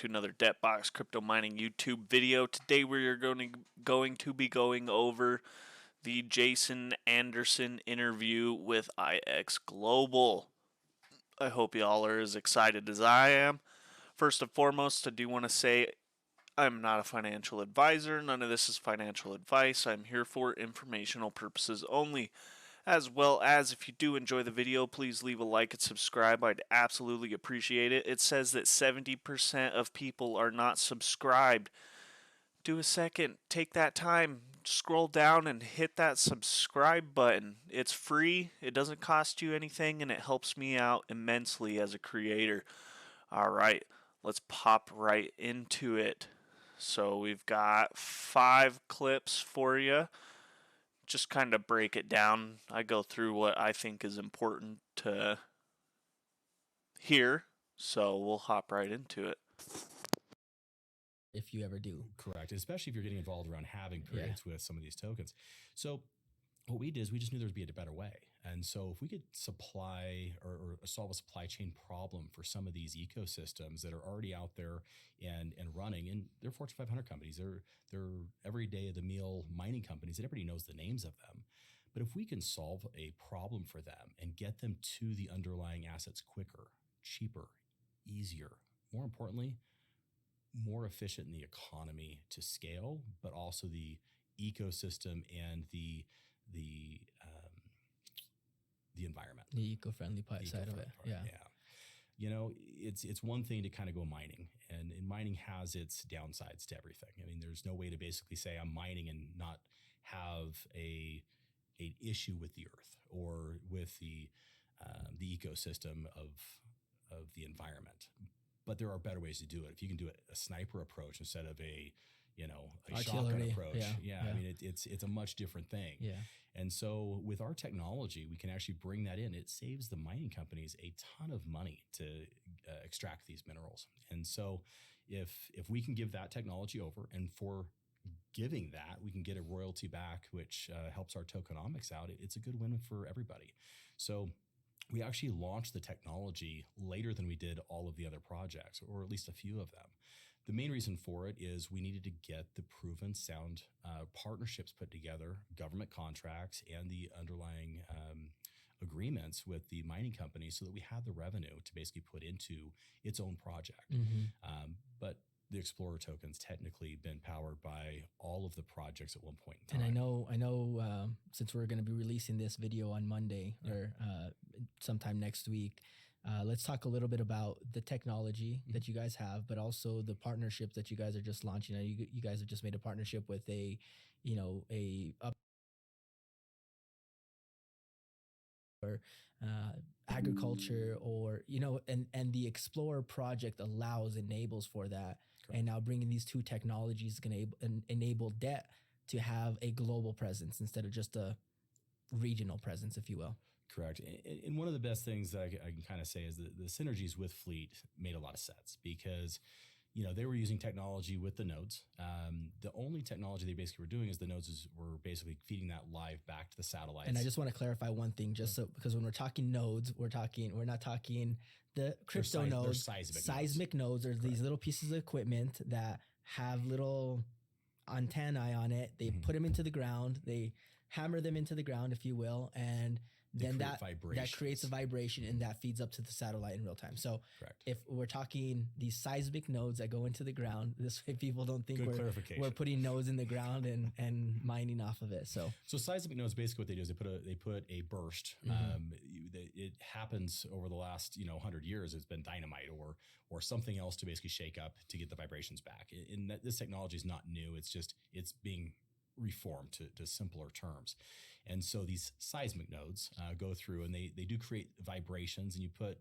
to another Debtbox Crypto Mining YouTube video. Today we are going to be going over the Jason Anderson interview with IX Global. I hope y'all are as excited as I am. First and foremost, I do want to say I'm not a financial advisor. None of this is financial advice. I'm here for informational purposes only. As well as, if you do enjoy the video, please leave a like and subscribe. I'd absolutely appreciate it. It says that 70% of people are not subscribed. Do a second, take that time, scroll down and hit that subscribe button. It's free, it doesn't cost you anything, and it helps me out immensely as a creator. Alright, let's pop right into it. So we've got 5 clips for you. Just kind of break it down. I go through what I think is important to hear, so we'll hop right into it. If you ever do. Correct, especially if you're getting involved around halving periods with some of these tokens. So what we did is we just knew there would be a better way. And so if we could supply or solve a supply chain problem for some of these ecosystems that are already out there and running, and they're Fortune 500 companies, they're every day of the meal mining companies that everybody knows the names of them. But if we can solve a problem for them and get them to the underlying assets quicker, cheaper, easier, more importantly, more efficient in the economy to scale, but also the ecosystem and the environment, the eco-friendly side of it. Yeah. You know, it's one thing to kind of go mining, and mining has its downsides to everything. I mean, there's no way to basically say I'm mining and not have an issue with the earth or with the ecosystem of the environment. But there are better ways to do it. If you can do a sniper approach instead of a shotgun approach, I mean, it's a much different thing. Yeah. And so with our technology, we can actually bring that in. It saves the mining companies a ton of money to extract these minerals. And so if we can give that technology over, and for giving that, we can get a royalty back, which helps our tokenomics out, it's a good win for everybody. So we actually launched the technology later than we did all of the other projects, or at least a few of them. The main reason for it is we needed to get the proven sound partnerships put together, government contracts, and the underlying agreements with the mining companies so that we had the revenue to basically put into its own project. Mm-hmm. But the Explorer token's technically been powered by all of the projects at one point in time. And I know since we're going to be releasing this video on Monday or sometime next week, let's talk a little bit about the technology that you guys have, but also the partnerships that you guys are just launching. You guys have just made a partnership with agriculture, or and the Explorer project enables for that. Correct. And now bringing these two technologies is going to enable debt to have a global presence instead of just a regional presence, if you will. Correct. And one of the best things that I can kind of say is that the synergies with Fleet made a lot of sense because, they were using technology with the nodes. The only technology they basically were doing is the nodes were basically feeding that live back to the satellites. And I just want to clarify one thing, because when we're talking nodes, we're not talking the crypto nodes. Seismic nodes are these little pieces of equipment that have little antennae on it. They put them into the ground. They hammer them into the ground, if you will, and then that creates a vibration, and that feeds up to the satellite in real time. So correct. If we're talking these seismic nodes that go into the ground, this way people don't think we're putting nodes in the ground and mining off of it. So seismic nodes, basically what they do is they put a burst. It happens over the last 100 years. It's been dynamite or something else to basically shake up to get the vibrations back. And this technology is not new. It's being reformed to simpler terms. And so these seismic nodes go through and they do create vibrations, and you put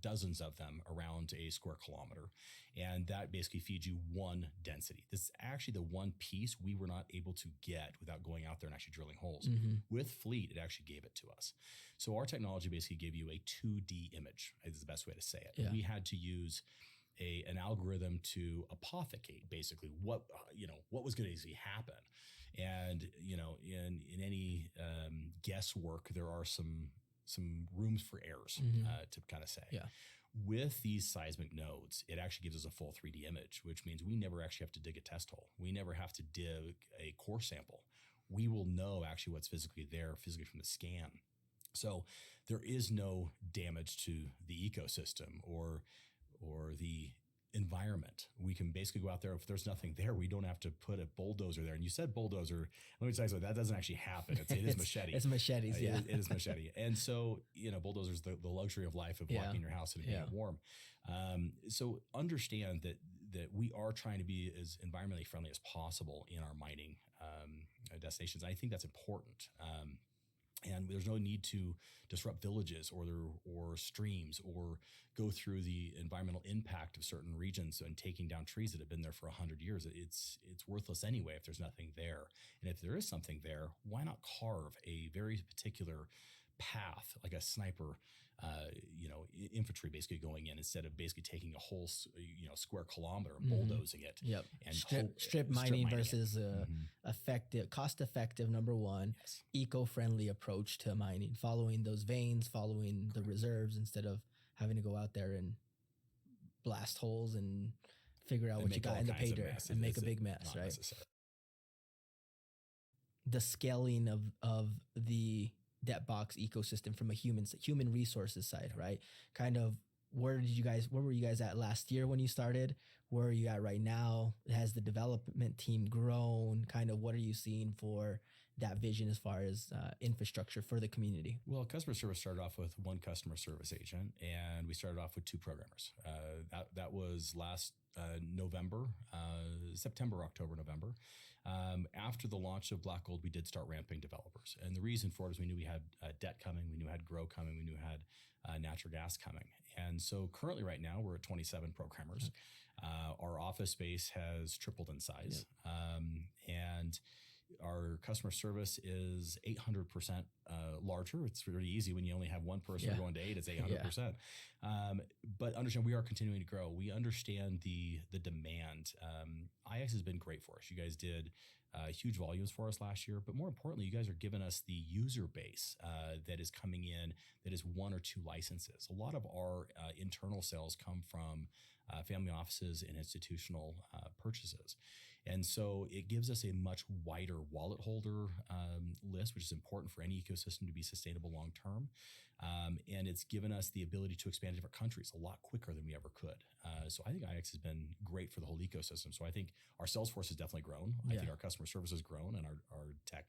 dozens of them around a square kilometer. And that basically feeds you one density. This is actually the one piece we were not able to get without going out there and actually drilling holes. With Fleet, it actually gave it to us. So our technology basically gave you a 2D image, is the best way to say it. Yeah. We had to use an algorithm to apothecate basically what was going to happen. And in any guesswork, there are some rooms for errors to kind of say. Yeah. With these seismic nodes, it actually gives us a full 3D image, which means we never actually have to dig a test hole. We never have to dig a core sample. We will know actually what's physically there, physically from the scan. So there is no damage to the ecosystem or the environment. We can basically go out there. If there's nothing there, we don't have to put a bulldozer there. And you said bulldozer. Let me tell you something, that doesn't actually happen. It is machete. It's machetes, yeah. It is machete. And so, bulldozers, the luxury of life of walking your house and being warm. So understand that we are trying to be as environmentally friendly as possible in our mining destinations. I think that's important. And there's no need to disrupt villages or streams or go through the environmental impact of certain regions and taking down trees that have been there for 100 years. It's worthless anyway if there's nothing there. And if there is something there, why not carve a very particular path, like a sniper, infantry basically going in instead of basically taking a whole, square kilometer and bulldozing it. Yep. And strip mining versus cost effective, number one, yes. Eco-friendly approach to mining, following those veins, following the reserves instead of having to go out there and blast holes and figure out what you got in the pay dirt and make a big mess, right? Necessary. The scaling of the debt box ecosystem from a human resources side, right? Kind of where were you guys at last year when you started? Where are you at right now? Has the development team grown? Kind of what are you seeing for that vision as far as infrastructure for the community? Well, customer service started off with one customer service agent, and we started off with two programmers. That was last November, September, October, November. After the launch of Black Gold, we did start ramping developers. And the reason for it is we knew we had debt coming, we knew we had grow coming, we knew we had natural gas coming. And so currently right now we're at 27 programmers. Okay. Our office space has tripled in size. Yep. And our customer service is 800% larger. It's really easy when you only have one person going to 8, it's 800%. But understand we are continuing to grow. We understand the demand. IX has been great for us. You guys did huge volumes for us last year, but more importantly, you guys are giving us the user base that is coming in that is 1 or 2 licenses. A lot of our internal sales come from family offices and institutional purchases. And so it gives us a much wider wallet holder list, which is important for any ecosystem to be sustainable long term. And it's given us the ability to expand to different countries a lot quicker than we ever could. So I think IX has been great for the whole ecosystem. So I think our sales force has definitely grown. I think our customer service has grown, and our tech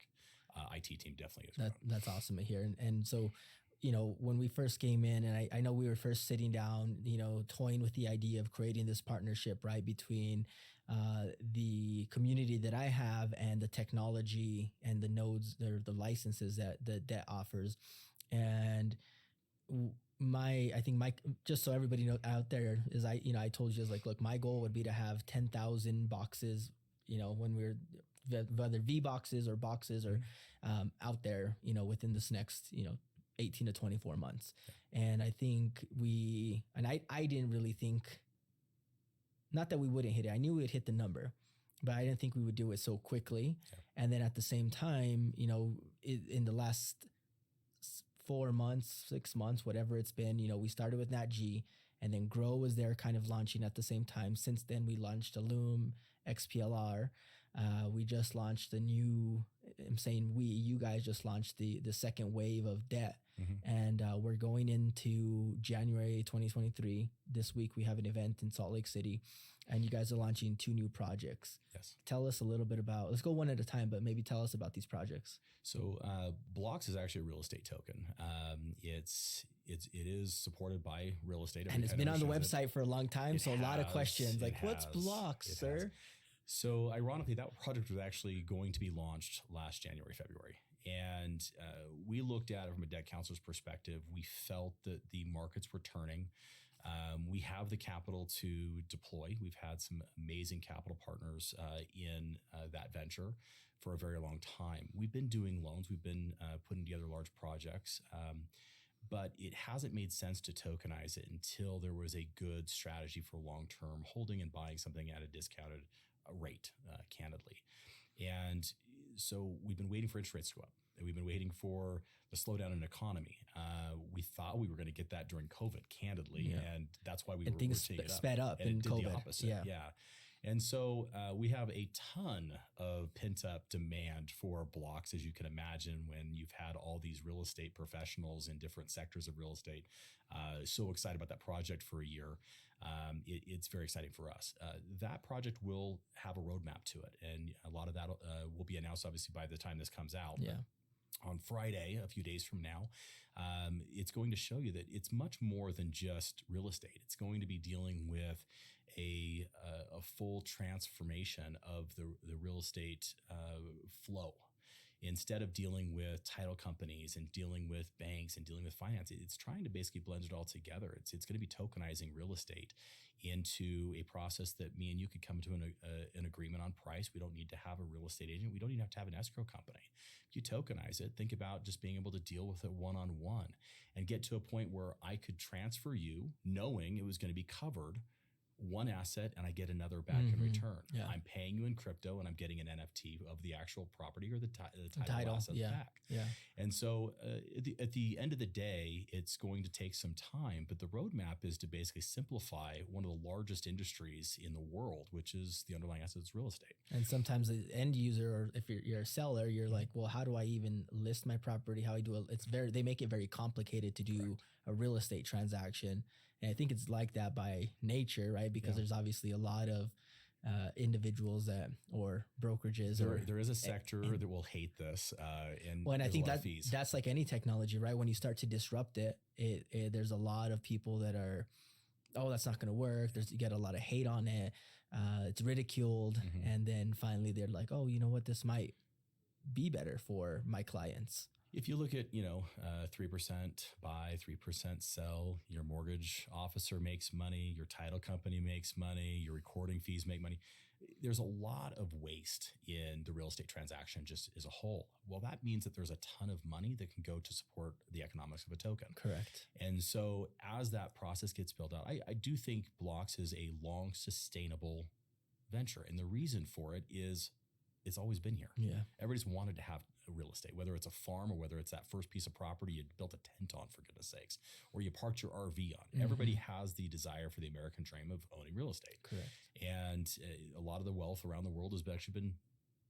IT team definitely has grown. That's awesome to hear. And so, when we first came in, and I know we were first sitting down, toying with the idea of creating this partnership, right, between the community that I have and the technology and the nodes, the licenses that the debt offers. And I think just so everybody knows out there is I told you, like, look, my goal would be to have 10,000 boxes, when we're whether V boxes or boxes or out there, within this next, 18 to 24 months. And I think I didn't really think, not that we wouldn't hit it. I knew we would hit the number, but I didn't think we would do it so quickly. Yeah. And then at the same time, in the last 4 months, 6 months, whatever it's been, we started with Nat G, and then Grow was there kind of launching at the same time. Since then, we launched Illum, XPLR. We just launched you guys just launched the second wave of debt. Mm-hmm. And we're going into January 2023. This week we have an event in Salt Lake City, and you guys are launching 2 new projects. Yes. Tell us a little bit about, let's go one at a time, but maybe tell us about these projects. So Blocks is actually a real estate token. It is supported by real estate. And it's been on the website for a long time. So a lot of questions like, what's Blocks, sir? So ironically, that project was actually going to be launched last January, February. And we looked at it from a debt counselor's perspective. We felt that the markets were turning. We have the capital to deploy. We've had some amazing capital partners in that venture for a very long time. We've been doing loans. We've been putting together large projects. But it hasn't made sense to tokenize it until there was a good strategy for long-term holding and buying something at a discounted rate, candidly. And so we've been waiting for interest rates to go up. We've been waiting for the slowdown in economy. We thought we were going to get that during COVID, candidly, and that's why we were seeing it sped up and in it did COVID. the opposite. Yeah. And so we have a ton of pent up demand for blocks, as you can imagine, when you've had all these real estate professionals in different sectors of real estate so excited about that project for a year. It's very exciting for us. That project will have a roadmap to it, and a lot of that will be announced, obviously, by the time this comes out. Yeah. On Friday, a few days from now, it's going to show you that it's much more than just real estate. It's going to be dealing with a full transformation of the real estate flow. Instead of dealing with title companies and dealing with banks and dealing with finance, it's trying to basically blend it all together. It's going to be tokenizing real estate into a process that me and you could come to an agreement on price. We don't need to have a real estate agent. We don't even have to have an escrow company. If you tokenize it, think about just being able to deal with it one-on-one and get to a point where I could transfer you knowing it was going to be covered one asset and I get another back in return. Yeah. I'm paying you in crypto and I'm getting an NFT of the actual property or the title asset back. Yeah. And so at the end of the day, it's going to take some time, but the roadmap is to basically simplify one of the largest industries in the world, which is the underlying assets real estate. And sometimes the end user, or if you're a seller, you're like, well, how do I even list my property? How I do it? They make it very complicated to do a real estate transaction. And I think it's like that by nature, right? Because there's obviously a lot of individuals or brokerages. There is a sector that will hate this. And I think that's like any technology, right? When you start to disrupt it, there's a lot of people that are, oh, that's not going to work. You get a lot of hate on it. It's ridiculed. And then finally they're like, oh, you know what? This might be better for my clients. If you look at, 3% buy, 3% sell, your mortgage officer makes money, your title company makes money, your recording fees make money. There's a lot of waste in the real estate transaction just as a whole. Well, that means that there's a ton of money that can go to support the economics of a token. Correct. And so as that process gets built out, I do think blocks is a long, sustainable venture. And the reason for it is it's always been here. Yeah. Everybody's wanted to have real estate, whether it's a farm or whether it's that first piece of property you built a tent on, for goodness sakes, or you parked your RV on. Everybody has the desire for the American dream of owning real estate. Correct. And a lot of the wealth around the world has actually been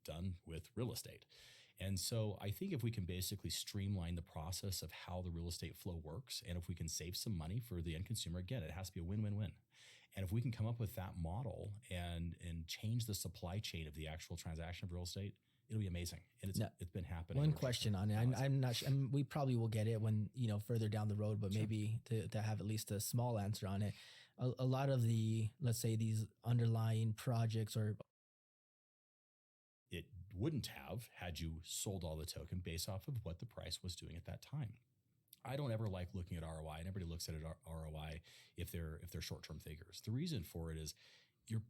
done with real estate. And so I think if we can basically streamline the process of how the real estate flow works, and if we can save some money for the end consumer, again, it has to be a win-win-win. And if we can come up with that model and change the supply chain of the actual transaction of real estate, it'll be amazing. And it's been happening. One question on it. I'm not sure. We probably will get it when, further down the road, but maybe to have at least a small answer on it. A lot of the, let's say, these underlying projects it wouldn't have had you sold all the token based off of what the price was doing at that time. I don't ever like looking at ROI, and everybody looks at it ROI if they're short-term figures. The reason for it is you're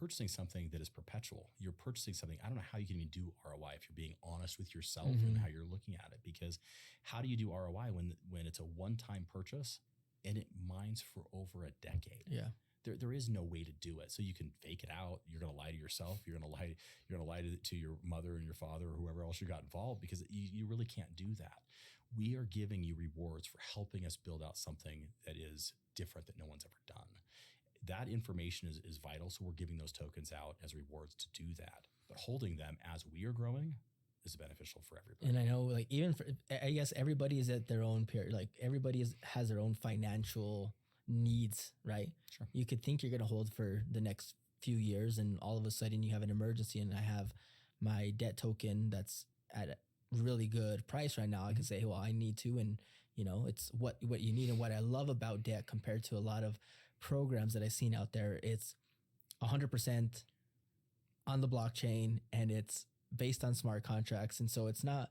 purchasing something that is perpetual. You're purchasing something. I don't know how you can even do ROI if you're being honest with yourself and how you're looking at it, because how do you do ROI when it's a one-time purchase and it mines for over a decade? Yeah. There is no way to do it. So you can fake it out. You're going to lie to yourself. You're going to lie to your mother and your father or whoever else you got involved, because you really can't do that. We are giving you rewards for helping us build out something that is different that no one's ever done. That information is vital. So we're giving those tokens out as rewards to do that. But holding them as we are growing is beneficial for everybody. And I know, I guess everybody is at their own period. Like everybody has their own financial needs, right? Sure. You could think you're going to hold for the next few years, and all of a sudden you have an emergency, and I have my debt token that's at a really good price right now. I can say, well, I need to, and it's what you need. And what I love about debt compared to a lot of programs that I've seen out there, it's 100% on the blockchain, and it's based on smart contracts. And so it's not,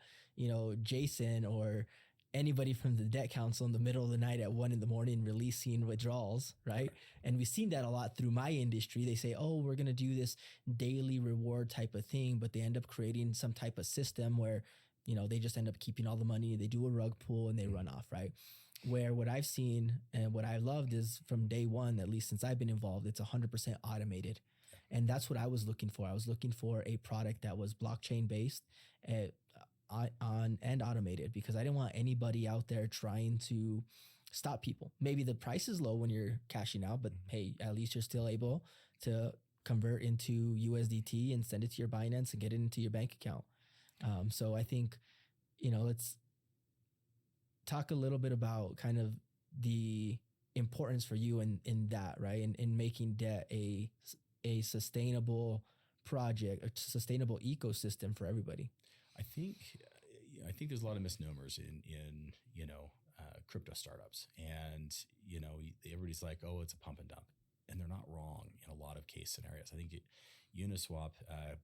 Jason or anybody from the debt council in the middle of the night at 1 a.m. releasing withdrawals, right? And we've seen that a lot through my industry. They say, oh, we're going to do this daily reward type of thing, but they end up creating some type of system where, they just end up keeping all the money, they do a rug pull, and they run off, right? Where what I've seen and what I loved is from day one, at least since I've been involved, it's 100% automated. And that's what I was looking for. I was looking for a product that was blockchain based, on and automated, because I didn't want anybody out there trying to stop people. Maybe the price is low when you're cashing out, but hey, at least you're still able to convert into USDT and send it to your Binance and get it into your bank account. So I think, let's talk a little bit about kind of the importance for you in that, right? In making debt a sustainable project, a sustainable ecosystem for everybody. I think there's a lot of misnomers in crypto startups, and everybody's like, oh, it's a pump and dump, and they're not wrong in a lot of case scenarios. I think Uniswap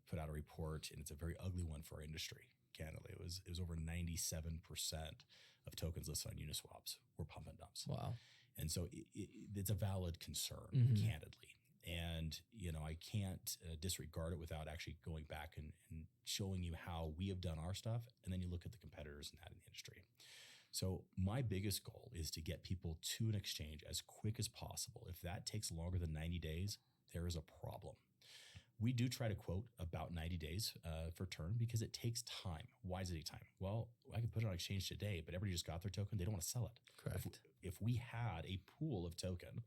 put out a report, and it's a very ugly one for our industry. Candidly, it was over 97% of tokens listed on Uniswaps were pump and dumps. Wow. And so it's a valid concern, candidly. And, I can't disregard it without actually going back and showing you how we have done our stuff. And then you look at the competitors in the industry. So my biggest goal is to get people to an exchange as quick as possible. If that takes longer than 90 days, there is a problem. We do try to quote about 90 days for turn, because it takes time. Why does it take time? Well, I can put it on exchange today, but everybody just got their token. They don't want to sell it. Correct. If we had a pool of token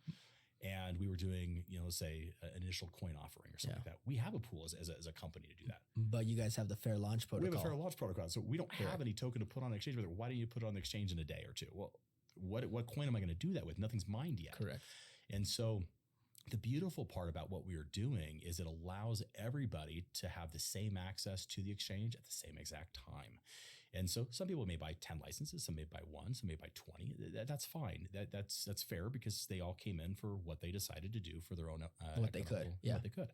and we were doing, say an initial coin offering or something like that, we have a pool as a company to do that. But you guys have the fair launch protocol. We have a fair launch protocol. So we don't have any token to put on exchange. Why don't you put it on the exchange in a day or two? Well, what coin am I going to do that with? Nothing's mined yet. Correct. And so the beautiful part about what we are doing is it allows everybody to have the same access to the exchange at the same exact time. And so some people may buy 10 licenses, some may buy 1, some may buy 20. That's fine. That's fair, because they all came in for what they decided to do for their own what they could. Yeah. What they could.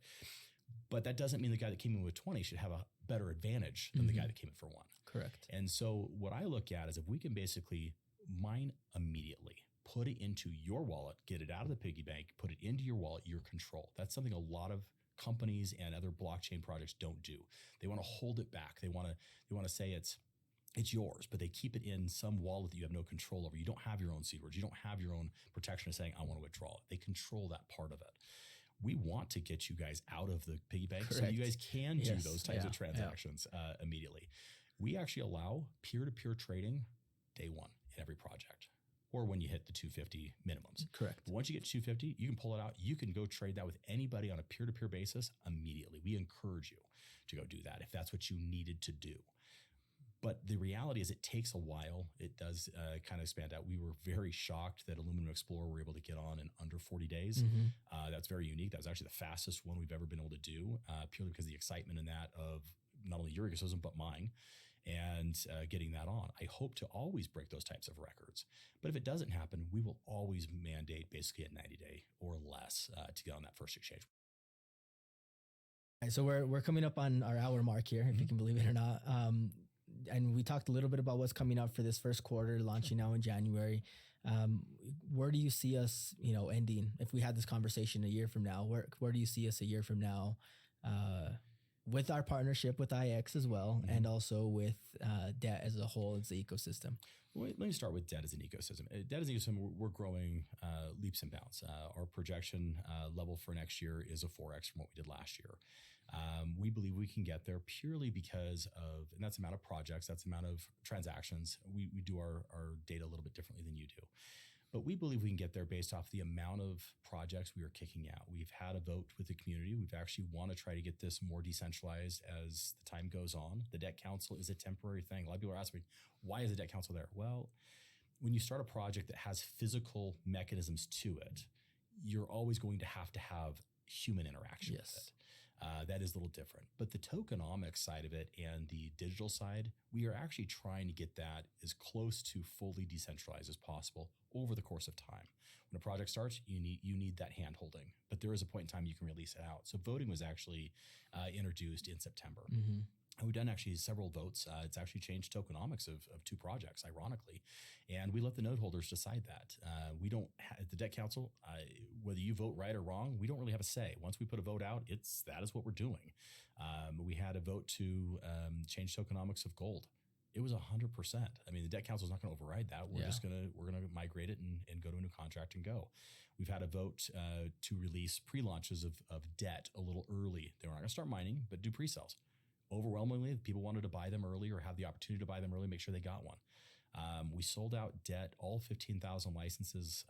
But that doesn't mean the guy that came in with 20 should have a better advantage than the guy that came in for 1. Correct. And so what I look at is if we can basically mine immediately, put it into your wallet, get it out of the piggy bank, put it into your wallet, your control. That's something a lot of companies and other blockchain projects don't do. They want to hold it back. They want to say it's yours, but they keep it in some wallet that you have no control over. You don't have your own seed words. You don't have your own protection of saying, I want to withdraw it. They control that part of it. We want to get you guys out of the piggy bank. Correct. So you guys can do those types of transactions immediately. We actually allow peer-to-peer trading day one in every project, or when you hit the 250 minimums. Correct. But once you get 250, you can pull it out. You can go trade that with anybody on a peer-to-peer basis immediately. We encourage you to go do that if that's what you needed to do. But the reality is it takes a while. It does kind of expand out. We were very shocked that Aluminum Explorer were able to get on in under 40 days. That's very unique. That was actually the fastest one we've ever been able to do, purely because of the excitement in that of not only your ecosystem, but mine, and getting that on. I hope to always break those types of records. But if it doesn't happen, we will always mandate basically a 90-day or less to get on that first exchange. All right, so we're coming up on our hour mark here, if you can believe it or not. And we talked a little bit about what's coming up for this first quarter, launching now in January. Where do you see us, ending? If we had this conversation a year from now, where do you see us a year from now, with our partnership with IX as well, and also with debt as a whole, as the ecosystem? Well, let me start with debt as an ecosystem. Debt as an ecosystem, we're growing leaps and bounds. Our projection level for next year is a 4x from what we did last year. We believe we can get there purely because of, and that's the amount of projects, that's the amount of transactions. We do our data a little bit differently than you do. But we believe we can get there based off the amount of projects we are kicking out. We've had a vote with the community. We've actually want to try to get this more decentralized as the time goes on. The Debt Council is a temporary thing. A lot of people are asking me, why is the Debt Council there? Well, when you start a project that has physical mechanisms to it, you're always going to have human interaction with it. That is a little different. But the tokenomics side of it and the digital side, we are actually trying to get that as close to fully decentralized as possible over the course of time. When a project starts, you need that hand holding, but there is a point in time you can release it out. So voting was actually introduced in September. We've done actually several votes. It's actually changed tokenomics of 2 projects, ironically. And we let the node holders decide that. We don't, at the Debt Council, whether you vote right or wrong, we don't really have a say. Once we put a vote out, that is what we're doing. We had a vote to change tokenomics of gold. It was 100%. I mean, the Debt Council is not going to override that. We're going to migrate it and go to a new contract and go. We've had a vote to release pre-launches of debt a little early. They were not going to start mining, but do pre-sales. overwhelmingly, people wanted to buy them early or have the opportunity to buy them early, make sure they got one. We sold out debt, all 15,000 licenses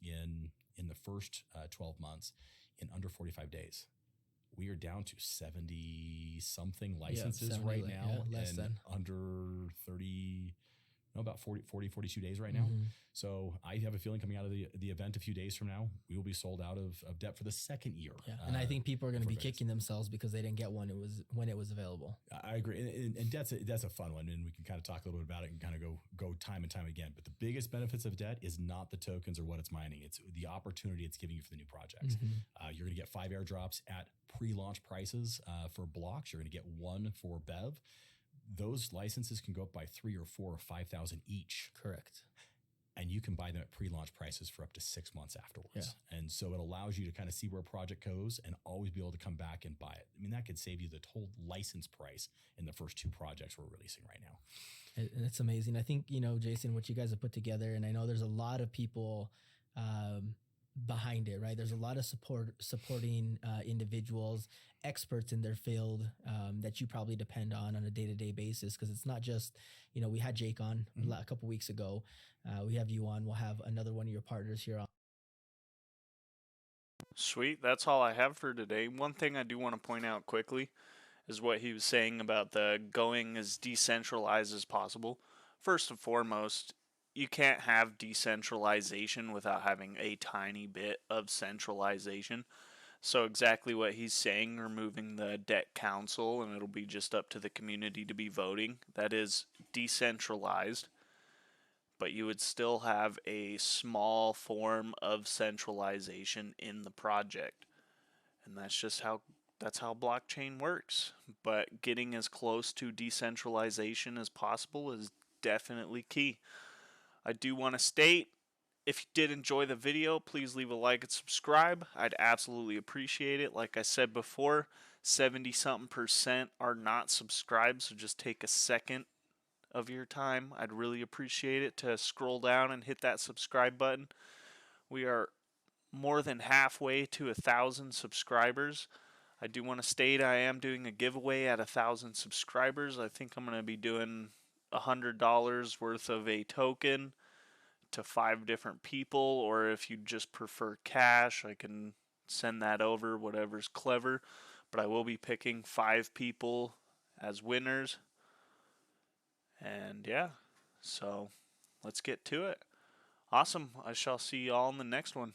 in the first 12 months in under 45 days. We are down to 70 something licenses right now, less and than under 30, no, about 42 days right now. So I have a feeling coming out of the event a few days from now, we will be sold out of debt for the second year. Yeah. And I think people are going to be kicking themselves because they didn't get one. When it was available. I agree. And that's a fun one. And we can kind of talk a little bit about it and kind of go time and time again. But the biggest benefits of debt is not the tokens or what it's mining. It's the opportunity it's giving you for the new projects. You're going to get 5 airdrops at pre-launch prices for blocks. You're going to get 1 for BEV. Those licenses can go up by 3 or 4 or 5,000 each. Correct. And you can buy them at pre-launch prices for up to 6 months afterwards. Yeah. And so it allows you to kind of see where a project goes and always be able to come back and buy it. I mean, that could save you the total license price in the first 2 projects we're releasing right now. It's amazing. I think, Jason, what you guys have put together, and I know there's a lot of people behind it, right? There's a lot of supporting individuals, experts in their field that you probably depend on a day-to-day basis, because it's not just, we had Jake on a couple weeks ago. We have you on. We'll have another one of your partners here on. Sweet. That's all I have for today. One thing I do want to point out quickly is what he was saying about the going as decentralized as possible. First and foremost, you can't have decentralization without having a tiny bit of centralization. So exactly what he's saying, removing the debt council, and it'll be just up to the community to be voting. That is decentralized. But you would still have a small form of centralization in the project. And that's just how blockchain works. But getting as close to decentralization as possible is definitely key. I do want to state, if you did enjoy the video, please leave a like and subscribe. I'd absolutely appreciate it. Like I said before, 70-something% are not subscribed, so just take a second of your time. I'd really appreciate it to scroll down and hit that subscribe button. We are more than halfway to 1,000 subscribers. I do want to state I am doing a giveaway at 1,000 subscribers. I think I'm going to be doing $100 worth of a token to 5 different people, or if you just prefer cash, I can send that over, whatever's clever. But I will be picking 5 people as winners. And yeah, so let's get to it. Awesome. I shall see you all in the next one.